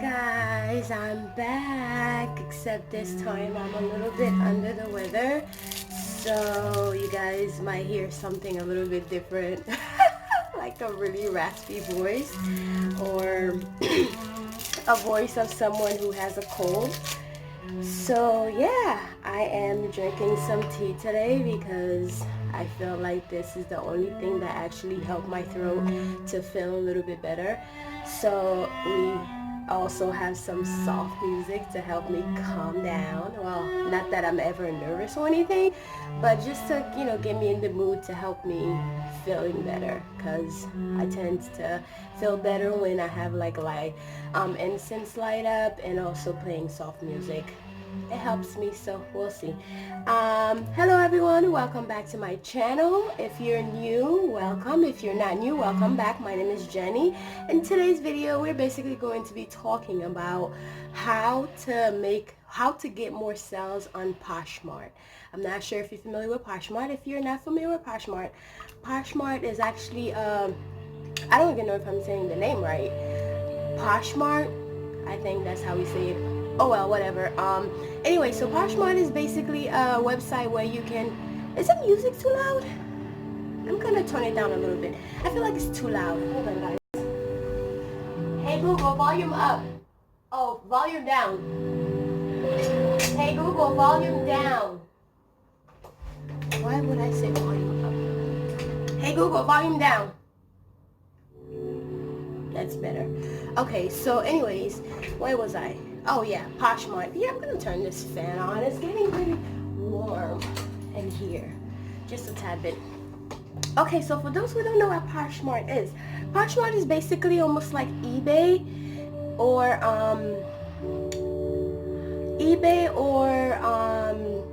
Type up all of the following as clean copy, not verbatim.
Guys, I'm back, except this time I'm a little bit under the weather, so you guys might hear something a little bit different, like a really raspy voice or a voice of someone who has a cold. So yeah, I am drinking some tea today because I feel like this is the only thing that actually helped my throat to feel a little bit better. So we also have some soft music to help me calm down. Well, not that I'm ever nervous or anything, but just to, get me in the mood to help me feeling better, because I tend to feel better when I have like incense light up and also playing soft music. It helps me, so we'll see. Hello everyone, welcome back to my channel. If you're new, welcome. If you're not new, welcome back. My name is Jenny. In today's video, we're basically going to be talking about how to get more sales on Poshmark. I'm not sure if you're familiar with Poshmark. If you're not familiar with Poshmark, Poshmark is actually I don't even know if I'm saying the name right. Poshmark, I think that's how we say it. Oh well, whatever. Anyway, so Poshmark is basically a website where you can... Is the music too loud? I'm gonna turn it down a little bit. I feel like it's too loud. Hold on, guys. Hey Google, volume up. Oh, volume down. Hey Google, volume down. Why would I say volume up? Hey Google, volume down. That's better. Okay, so anyways, where was I? Oh yeah, Poshmark. Yeah, I'm gonna turn this fan on. It's getting really warm in here, just a tad bit. Okay, so for those who don't know what Poshmark is basically almost like eBay or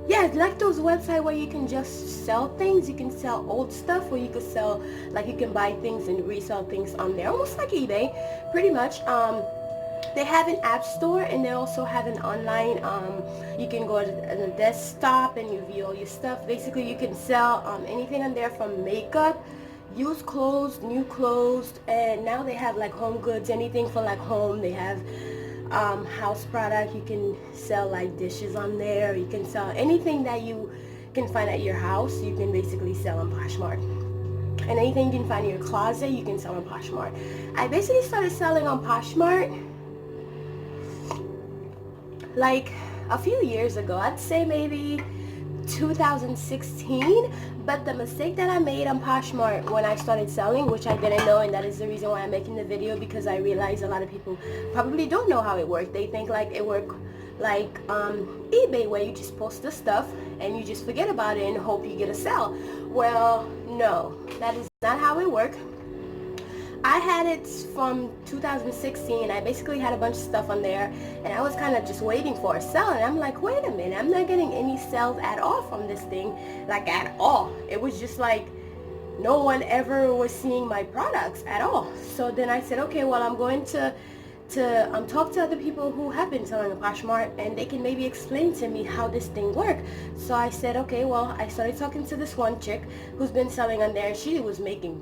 yeah, like those websites where you can just sell things. You can sell old stuff, or you could sell, like, you can buy things and resell things on there, almost like eBay, pretty much. They have an app store, and they also have an online, you can go to the desktop and you view all your stuff. Basically, you can sell anything on there, from makeup, used clothes, new clothes, and now they have like home goods, anything for like home. They have house product. You can sell like dishes on there. You can sell anything that you can find at your house. You can basically sell on Poshmark. And anything you can find in your closet, you can sell on Poshmark. I basically started selling on Poshmark like a few years ago. I'd say maybe 2016. But the mistake that I made on Poshmark when I started selling, which I didn't know, and that is the reason why I'm making the video, because I realized a lot of people probably don't know how it works. They think like it works like eBay, where you just post the stuff and you just forget about it and hope you get a sale. Well, no, that is not how it works. I had it from 2016. I basically had a bunch of stuff on there, and I was kind of just waiting for a sale, and I'm like, wait a minute, I'm not getting any sales at all from this thing, like at all. It was just like no one ever was seeing my products at all. So then I said, okay, well, I'm going to talk to other people who have been selling on Poshmark, and they can maybe explain to me how this thing works. So I said, okay, well, I started talking to this one chick who's been selling on there, and she was making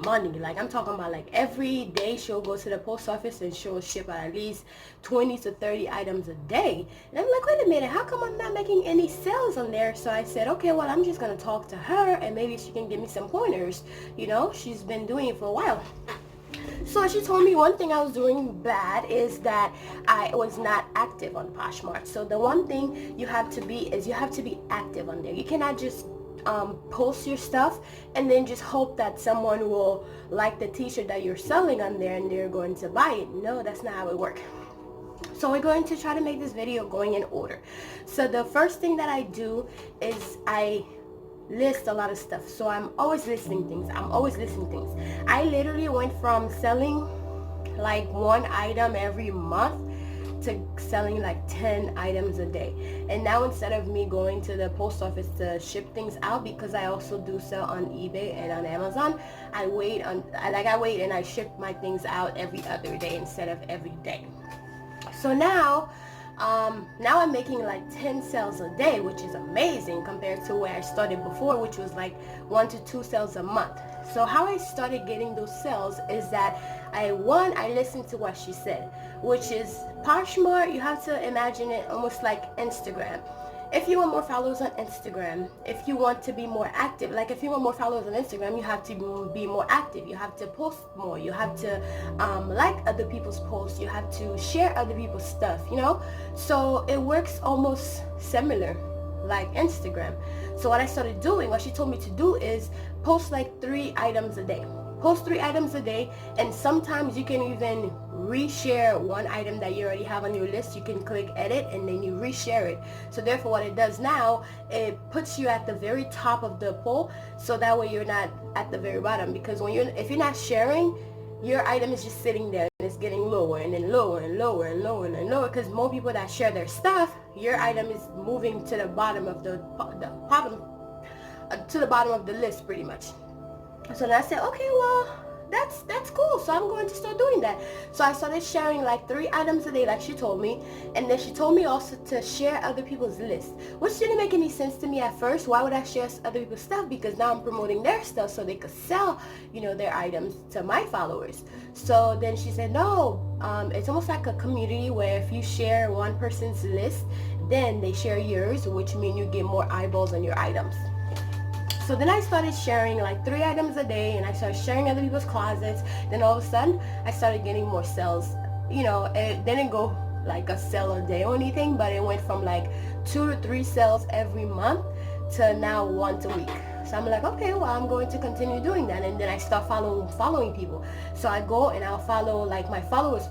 money. Like, I'm talking about, like, every day she'll go to the post office and she'll ship out at least 20 to 30 items a day. And I'm like, wait a minute, how come I'm not making any sales on there? So I said, okay, well, I'm just gonna talk to her and maybe she can give me some pointers. She's been doing it for a while. So she told me one thing I was doing bad is that I was not active on Poshmark. So the one thing you have to be is you have to be active on there. You cannot just post your stuff and then just hope that someone will like the t-shirt that you're selling on there and they're going to buy it. No, that's not how it works. So we're going to try to make this video going in order. So the first thing that I do is I list a lot of stuff. So I'm always listing things. I literally went from selling like one item every month to selling like 10 items a day. And now, instead of me going to the post office to ship things out, because I also do sell on eBay and on Amazon, I wait and I ship my things out every other day instead of every day. So now I'm making like 10 sales a day, which is amazing compared to where I started before, which was like 1 to 2 sales a month. So how I started getting those sales is that I listened to what she said, which is Poshmark. You have to imagine it almost like Instagram. If you want more followers on Instagram, if you want to be more active, like if you want more followers on Instagram, you have to be more active. You have to post more. You have to like other people's posts. You have to share other people's stuff, you know? So it works almost similar like Instagram. So what I started doing, what she told me to do is post like 3 items a day. Post 3 items a day, and sometimes you can even reshare one item that you already have on your list. You can click edit and then you reshare it. So therefore what it does now, it puts you at the very top of the poll, so that way you're not at the very bottom, because if you're not sharing, your item is just sitting there and it's getting lower and then lower and lower and lower and lower, because more people that share their stuff, your item is moving to the bottom of the bottom of the list pretty much. So then I said, okay, well, that's cool. So I'm going to start doing that. So I started sharing like 3 items a day like she told me. And then she told me also to share other people's lists, which didn't make any sense to me at first. Why would I share other people's stuff? Because now I'm promoting their stuff so they could sell, you know, their items to my followers. So then she said, no, it's almost like a community where if you share one person's list, then they share yours, which means you get more eyeballs on your items. So then I started sharing like 3 items a day, and I started sharing other people's closets. Then all of a sudden I started getting more sales. You know, it didn't go like a sale a day or anything, but it went from like 2 to 3 sales every month to now once a week. So I'm like, okay, well, I'm going to continue doing that. And then I start following people. So I go and I'll follow like my followers.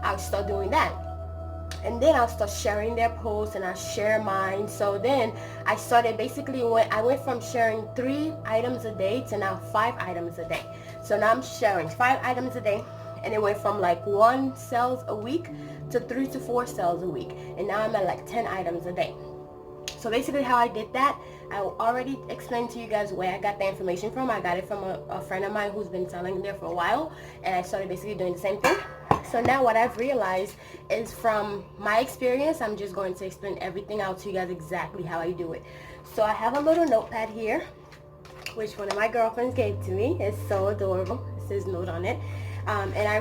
I'll start doing that. And then I'll start sharing their posts and I'll share mine. So then I started basically I went from sharing 3 items a day to now 5 items a day. So now I'm sharing 5 items a day, and it went from like 1 sales a week to 3 to 4 sales a week. And now I'm at like 10 items a day. So basically how I did that, I already explained to you guys where I got the information from. I got it from a friend of mine who's been selling there for a while, and I started basically doing the same thing. So now what I've realized is, from my experience, I'm just going to explain everything out to you guys exactly how I do it. So I have a little notepad here, which one of my girlfriends gave to me. It's so adorable. It says note on it. And I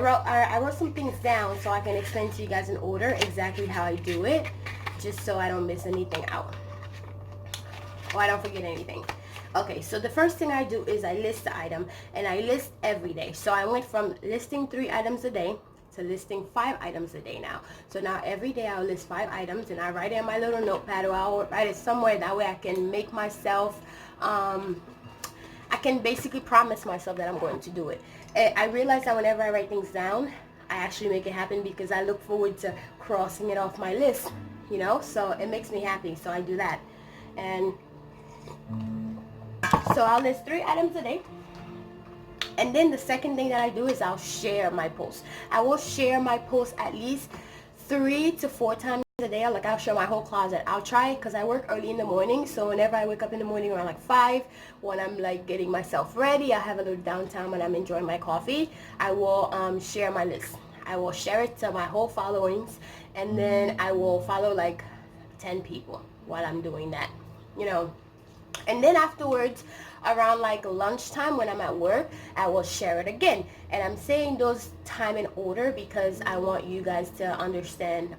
wrote some things down so I can explain to you guys in order exactly how I do it, just so I don't miss anything out or I don't forget anything. Okay, so the first thing I do is I list the item, and I list every day. So I went from listing 3 items a day to listing 5 items a day now. So now every day I'll list 5 items, and I write it in my little notepad, or I'll write it somewhere. That way I can make myself, I can basically promise myself that I'm going to do it. I realize that whenever I write things down, I actually make it happen, because I look forward to crossing it off my list, you know, so it makes me happy. So I do that. And so I'll list 3 items a day. And then the second thing that I do is I'll share my posts. I will share my posts at least 3 to 4 times a day. Like, I'll share my whole closet. I'll try, because I work early in the morning. So whenever I wake up in the morning around like 5, when I'm like getting myself ready, I have a little downtime when I'm enjoying my coffee, I will share my list. I will share it to my whole followings, and then I will follow like 10 people while I'm doing that, you know. And then afterwards, around like lunchtime when I'm at work, I will share it again. And I'm saying those time in order because I want you guys to understand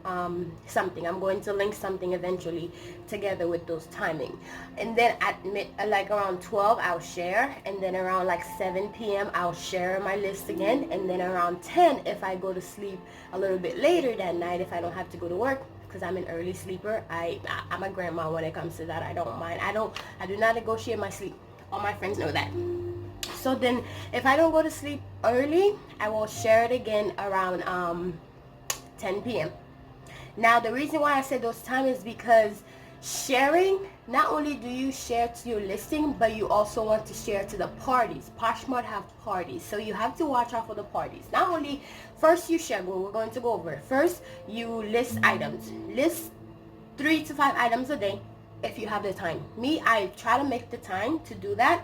something. I'm going to link something eventually together with those timing. And then at like around 12 I'll share, and then around like 7 p.m. I'll share my list again, and then around 10, if I go to sleep a little bit later that night, if I don't have to go to work, because I'm an early sleeper, I'm a grandma when it comes to that. I don't mind. I do not negotiate my sleep. All my friends know that. So then if I don't go to sleep early, I will share it again around 10 p.m. Now the reason why I said those times is because sharing, not only do you share to your listing, but you also want to share to the parties. Poshmark have parties, so you have to watch out for the parties. Not only, first you share, well, we're going to go over it. First, you list items. List 3 to 5 items a day if you have the time. Me, I try to make the time to do that.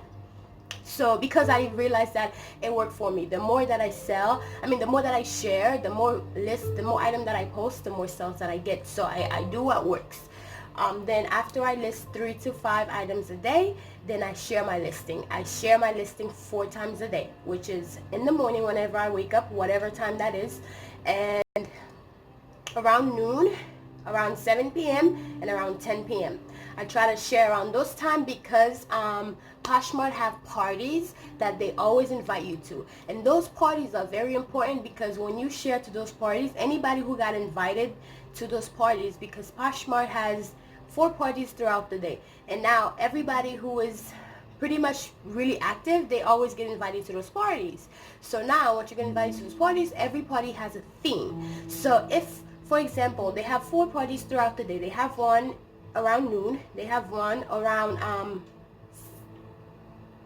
So because I realized that it worked for me. The more that I sell, the more that I share, the more lists, the more items that I post, the more sales that I get. So I do what works. Then after I list 3 to 5 items a day, then I share my listing. I share my listing 4 times a day, which is in the morning whenever I wake up, whatever time that is, and around noon, around 7 p.m. and around 10 p.m. I try to share around those time because Poshmark have parties that they always invite you to, and those parties are very important because when you share to those parties, anybody who got invited to those parties, because Poshmark has 4 parties throughout the day, and now everybody who is pretty much really active, they always get invited to those parties. So now once you get invited to those parties, every party has a theme. So if, for example, they have 4 parties throughout the day, they have one around noon, they have one around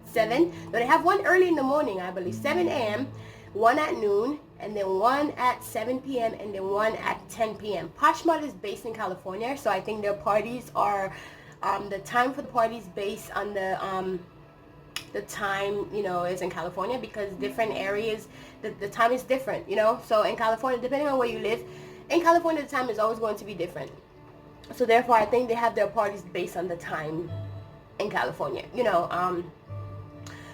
7, no, they have one early in the morning, I believe, 7 a.m., one at noon, and then one at 7 p.m., and then one at 10 p.m. Poshmark is based in California, so I think their parties are, the time for the parties based on the time, you know, is in California, because different areas, the time is different, you know. So in California, depending on where you live, in California, the time is always going to be different. So therefore, I think they have their parties based on the time in California, you know.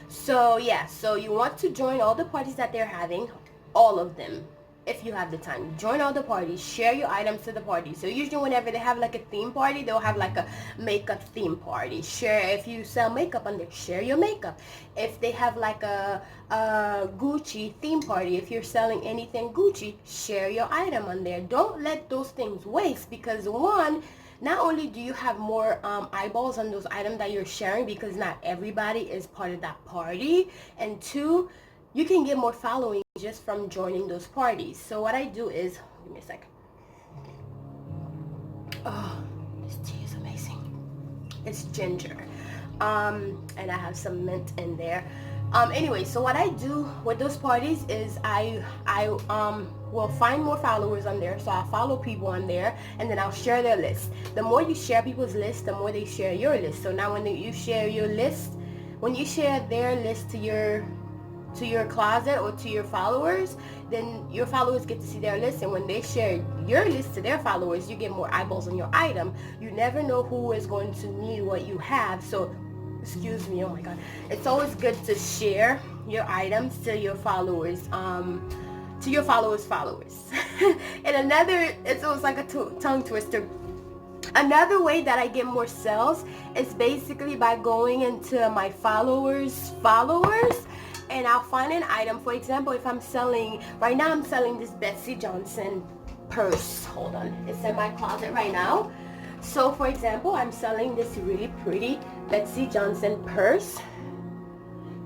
So yeah, so you want to join all the parties that they're having, all of them, if you have the time. Join all the parties, share your items to the party. So usually whenever they have like a theme party, they'll have like a makeup theme party. Share, if you sell makeup on there, share your makeup. If they have like a Gucci theme party, if you're selling anything Gucci, share your item on there. Don't let those things waste, because one, not only do you have more eyeballs on those items that you're sharing, because not everybody is part of that party, and 2, you can get more following just from joining those parties. So what I do is, give me a second. Oh, this tea is amazing. It's ginger, and I have some mint in there. Anyway, so what I do with those parties is I will find more followers on there. So I'll follow people on there, and then I'll share their list. The more you share people's list, the more they share your list. So now when you share your list, when you share their list to your closet or to your followers, then your followers get to see their list, and when they share your list to their followers, you get more eyeballs on your item. You never know who is going to need what you have. So excuse me, oh my god, it's always good to share your items to your followers, followers. And another, it's almost like a tongue twister, another way that I get more sales is basically by going into my followers, and I'll find an item. For example, if I'm selling, right now I'm selling this Betsy Johnson purse. Hold on, it's in my closet right now. So for example, I'm selling this really pretty Betsy Johnson purse.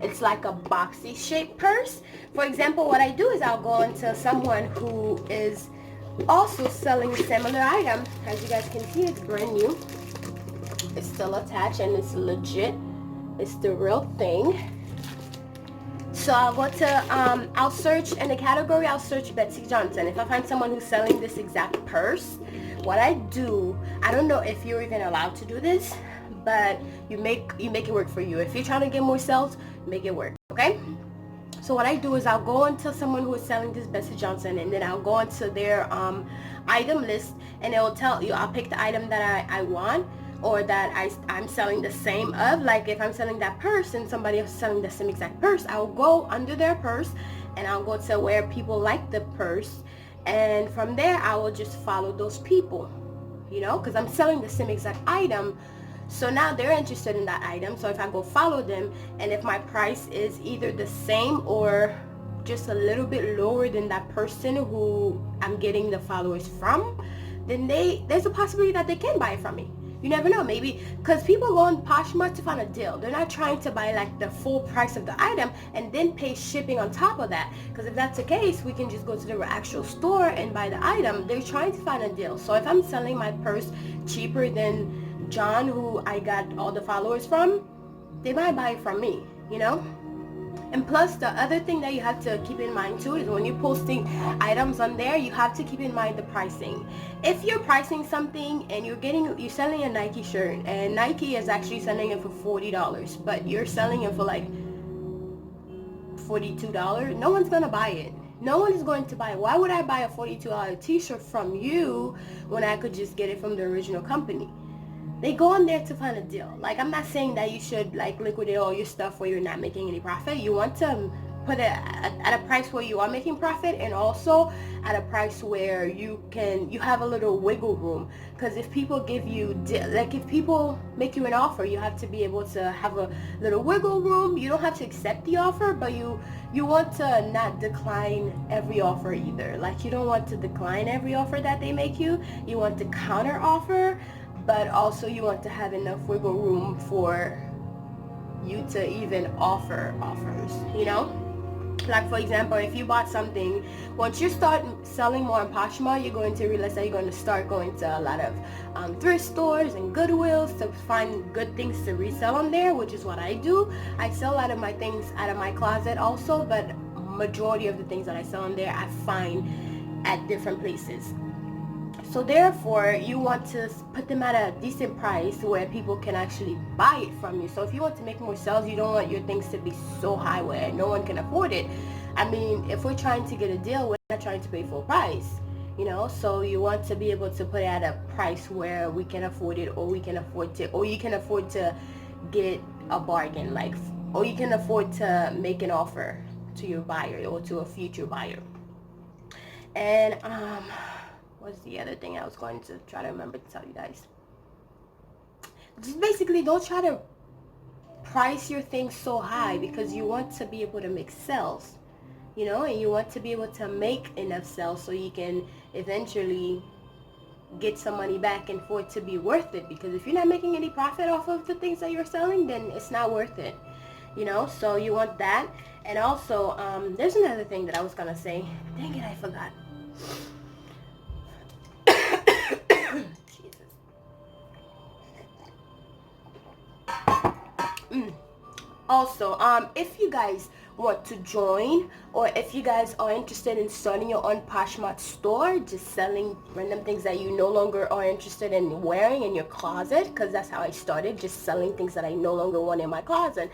It's like a boxy shaped purse. For example, what I do is I'll go into someone who is also selling a similar item. As you guys can see, it's brand new. It's still attached and it's legit. It's the real thing. So I'll go to, I'll search in the category, I'll search Betsy Johnson. If I find someone who's selling this exact purse, what I do, I don't know if you're even allowed to do this, but you make it work for you. If you're trying to get more sales, make it work, okay? So what I do is I'll go into someone who is selling this Betsy Johnson, and then I'll go into their item list, and it will tell you, I'll pick the item that I want, or that I'm selling the same of. Like if I'm selling that purse and somebody else is selling the same exact purse, I'll go under their purse and I'll go to where people like the purse, and from there I will just follow those people, you know, because I'm selling the same exact item. So now they're interested in that item. So if I go follow them, and if my price is either the same or just a little bit lower than that person who I'm getting the followers from, then there's a possibility that they can buy it from me. You never know, maybe, because people go on Poshmark to find a deal. They're not trying to buy like the full price of the item and then pay shipping on top of that. Because if that's the case, we can just go to the actual store and buy the item. They're trying to find a deal. So if I'm selling my purse cheaper than John, who I got all the followers from, they might buy it from me, you know? And plus, the other thing that you have to keep in mind too is when you're posting items on there, you have to keep in mind the pricing. If you're pricing something and you're selling a Nike shirt, and Nike is actually selling it for $40, but you're selling it for like $42, no one's gonna buy it. No one is going to buy it. Why would I buy a $42 t-shirt from you when I could just get it from the original company? they go on there to find a deal. Like, I'm not saying that you should like liquidate all your stuff where you're not making any profit. You want to put it at a price where you are making profit, and also at a price where you have a little wiggle room. Because if people give you, like, if people make you an offer, you have to be able to have a little wiggle room. You don't have to accept the offer, but you want to not decline every offer either. Like, you don't want to decline every offer that they make you. You want to counter offer, but also you want to have enough wiggle room for you to even offer offers, you know? Like, for example, if you bought something, once you start selling more on Poshmark, you're going to realize that you're going to start going to a lot of thrift stores and Goodwills to find good things to resell on there, which is what I do. I sell a lot of my things out of my closet also, but majority of the things that I sell on there I find at different places. So therefore, you want to put them at a decent price where people can actually buy it from you. So if you want to make more sales, you don't want your things to be so high where no one can afford it. I mean, if we're trying to get a deal, we're not trying to pay full price, you know? So you want to be able to put it at a price where we can afford it, or we can afford to, or you can afford to get a bargain, like, or you can afford to make an offer to your buyer or to a future buyer. And what's the other thing I was going to try to remember to tell you guys? Just basically, don't try to price your things so high, because you want to be able to make sales, you know, and you want to be able to make enough sales so you can eventually get some money back and for it to be worth it. Because if you're not making any profit off of the things that you're selling, then it's not worth it, you know? So you want that. And also, there's another thing that I was gonna say. Dang it, I forgot. Also, if you guys want to join, or if you guys are interested in starting your own Poshmark store, just selling random things that you no longer are interested in wearing in your closet, because that's how I started, just selling things that I no longer want in my closet,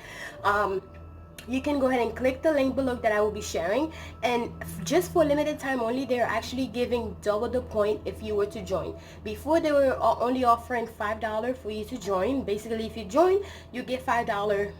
you can go ahead and click the link below that I will be sharing, and just for limited time only, they're actually giving double the point if you were to join. Before, they were only offering $5 for you to join. Basically, if you join, you get $5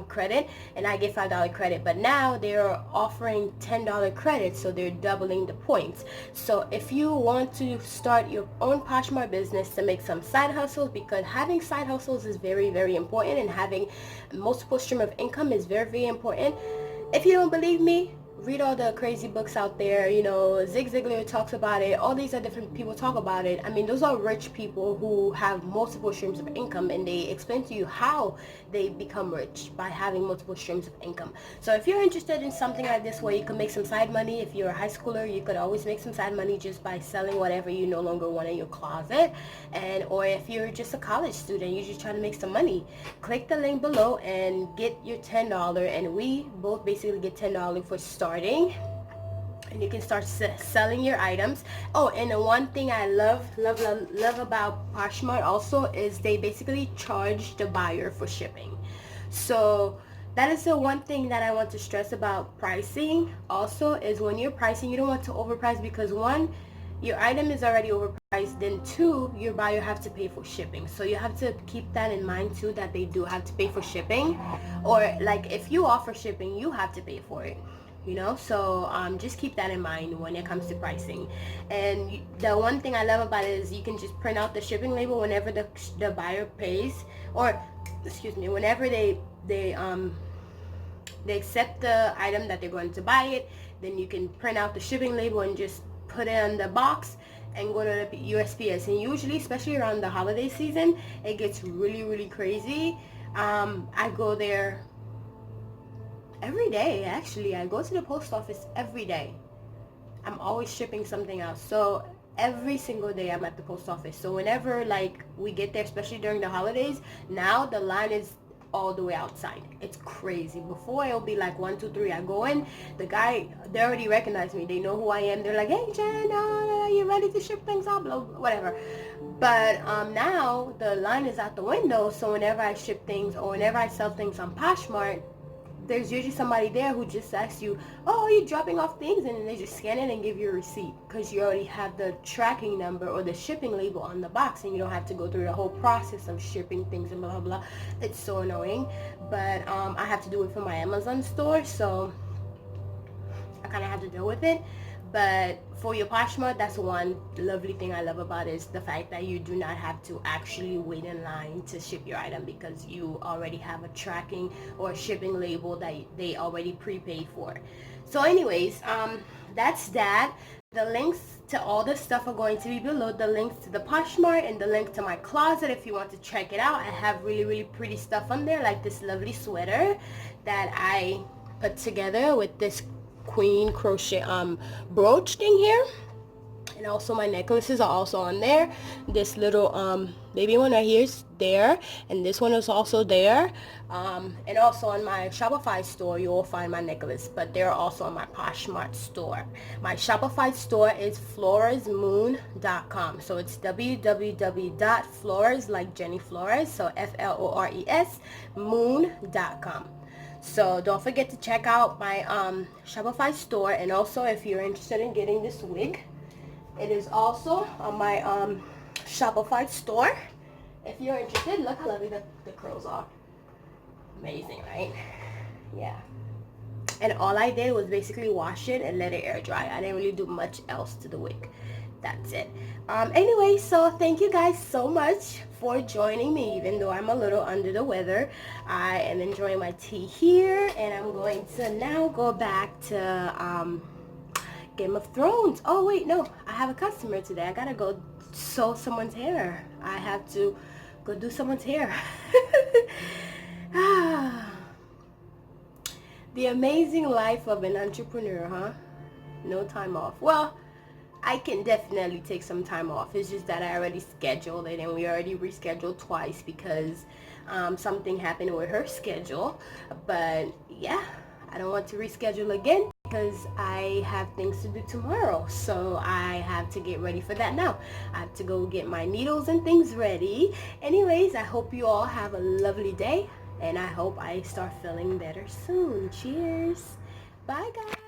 credit, and I get $5 credit. But now they're offering $10 credit, so they're doubling the points. So if you want to start your own Poshmark business to make some side hustles, because having side hustles is very, very important, and having multiple stream of income is very, very important. If you don't believe me, read all the crazy books out there, you know, Zig Ziglar talks about it, all these other different people talk about it. I mean, those are rich people who have multiple streams of income, and they explain to you how they become rich by having multiple streams of income. So if you're interested in something like this where you can make some side money, if you're a high schooler, you could always make some side money just by selling whatever you no longer want in your closet. And or if you're just a college student, you're just trying to make some money, click the link below and get your $10, and we both basically get $10 for starting, and you can start selling your items. Oh, and the one thing I love about Poshmark also is they basically charge the buyer for shipping. So that is the one thing that I want to stress about pricing also, is when you're pricing, you don't want to overprice, because one, your item is already overpriced, then two, your buyer have to pay for shipping. So you have to keep that in mind too, that they do have to pay for shipping, or like if you offer shipping, you have to pay for it, you know? So just keep that in mind when it comes to pricing. And the one thing I love about it is you can just print out the shipping label whenever the buyer pays, or excuse me, whenever they accept the item that they're going to buy it, then you can print out the shipping label and just put it in the box and go to the USPS. And usually, especially around the holiday season, it gets really, really crazy. I go there every day. Actually, I go to the post office every day. I'm always shipping something out, so every single day I'm at the post office. So whenever like we get there, especially during the holidays, now the line is all the way outside. It's crazy. Before, it'll be like 1, 2, 3. I go in, the guy, they already recognize me, they know who I am, they're like, hey Jen, you ready to ship things out, blah, blah, whatever. But now the line is out the window, so whenever I ship things or whenever I sell things on Poshmark, there's usually somebody there who just asks you, oh, are you dropping off things? And then they just scan it and give you a receipt, because you already have the tracking number or the shipping label on the box, and you don't have to go through the whole process of shipping things and blah blah blah. It's so annoying, but I have to do it for my Amazon store, so I kind of have to deal with it. But for your Poshmark, that's one lovely thing I love about it, is the fact that you do not have to actually wait in line to ship your item, because you already have a tracking or a shipping label that they already prepaid for. So anyways, that's that. The links to all the stuff are going to be below. The links to the Poshmark and the link to my closet if you want to check it out. I have really, really pretty stuff on there, like this lovely sweater that I put together with this queen crochet brooch thing here, and also my necklaces are also on there. This little baby one right here is there, and this one is also there, and also on my Shopify store you will find my necklace, but they're also on my Poshmark store. My Shopify store is floresmoon.com, so it's www.flores, like Jenny Flores, so FLORES moon.com. So don't forget to check out my Shopify store. And also, if you're interested in getting this wig, it is also on my Shopify store. If you're interested, look how lovely the curls are. Amazing, right? Yeah. And all I did was basically wash it and let it air dry. I didn't really do much else to the wig. That's it. Anyway, so thank you guys so much for joining me, even though I'm a little under the weather. I am enjoying my tea here, and I'm going to now go back to Game of Thrones. Oh wait, no, I have a customer today. I gotta go sew someone's hair. I have to go do someone's hair. The amazing life of an entrepreneur, huh? No time off. Well, I can definitely take some time off. It's just that I already scheduled it, and we already rescheduled twice because something happened with her schedule. But yeah, I don't want to reschedule again because I have things to do tomorrow. So I have to get ready for that now. I have to go get my needles and things ready. Anyways, I hope you all have a lovely day, and I hope I start feeling better soon. Cheers. Bye guys.